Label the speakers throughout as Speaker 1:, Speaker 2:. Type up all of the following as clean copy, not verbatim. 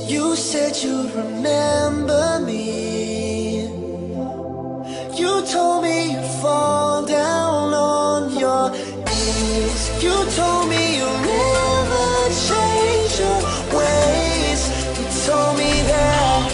Speaker 1: You said you'd remember me. You told me you'd fall down on your knees. You told me you'll never change your ways. You told me that.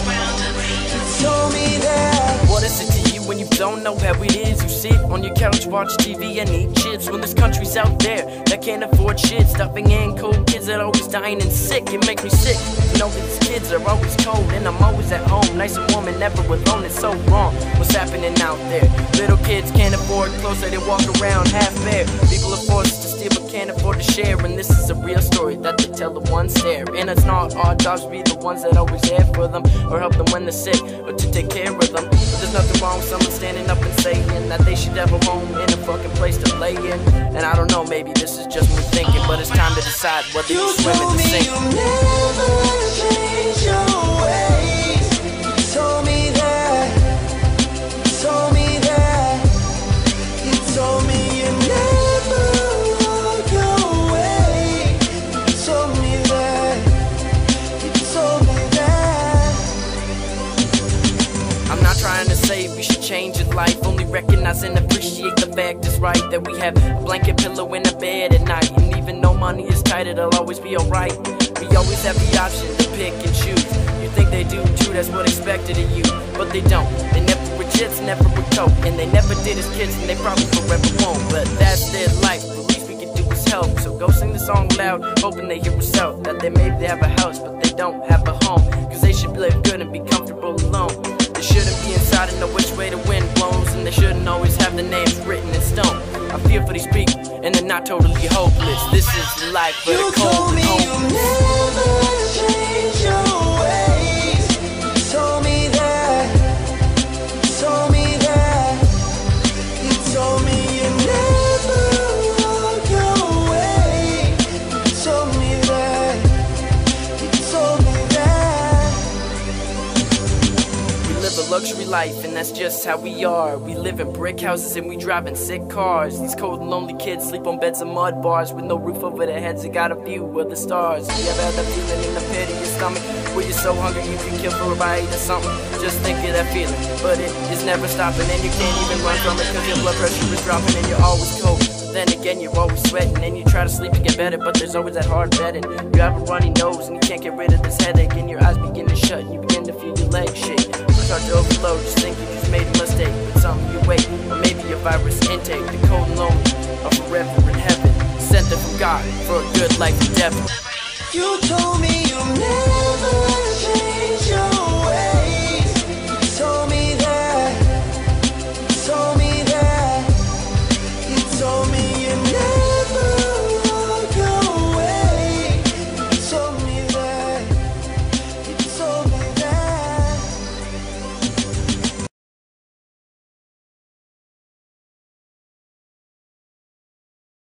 Speaker 1: You told me that.
Speaker 2: What is it to you when you don't know how it is? You sit on your couch, watch TV and eat chips, when there's countries out there that can't afford shit. Stuffing in cold kids that always dying and sick. It makes me sick. You know these kids are always cold and I'm always at home. Nice and warm and never alone. It's so wrong. What's happening out there? Little kids can't afford clothes, so they walk around half bare. People are forced to steal but can't afford to share. And this is a real story that they tell the ones there. And it's not our jobs to be the ones that always there for them, or help them when they're sick, or to take care of them. But there's nothing wrong with someone standing up and saying that they should have a home and a fucking place to lay in. And I don't know, maybe this is just me thinking, but it's time to decide whether you swim in the sink.
Speaker 1: You told me you'll never change your ways. You told me that. You told me that. You told me you'd never walk away. You told me that. You told me that.
Speaker 2: I'm not trying to say we should change your life, only recognize and appreciate the fact it's right that we have a blanket, pillow, and a bed at night. And even though money is tight, it'll always be alright. We always have the option to pick and choose. You think they do too, that's what expected of you, but they don't. They never were jits, never were coke, and they never did as kids, and they probably forever won't. But that's their life, the least we can do is help. So go sing the song loud, hoping they hear us out. That maybe they have a house, but they don't have a home, cause they should live good and be comfortable alone. They shouldn't be inside and know which way the wind blows, and they shouldn't always have their names written in stone. I feel for these people, and they're not totally hopeless. This is life for the cold and homeless.
Speaker 1: You told me you'll never change your ways. You told me that. You told me that. You told me you'd never walk away. You told me that. You told me that.
Speaker 2: We live a luxury life, and that's just how we are. We live in brick houses and we drive in sick cars. These cold and lonely kids sleep on beds of mud bars with no roof over their heads. They got a view of the stars. You ever had that feeling in the pit of your stomach where you're so hungry you can kill for a bite or something? Just think of that feeling, but it is never stopping, and you can't even run from it cause your blood pressure is dropping and you're always cold. Then again, you're always sweating, and you try to sleep and get better, but there's always that hard bedding. You have a runny nose and you can't get rid of this headache, and your eyes begin to shut and you begin to feel your legs shake. Start to overload, just think you just made a mistake with something you wait, or maybe your virus intake. The cold and lonely are forever in heaven, sent them from God for a good life endeavor.
Speaker 1: You told me you'll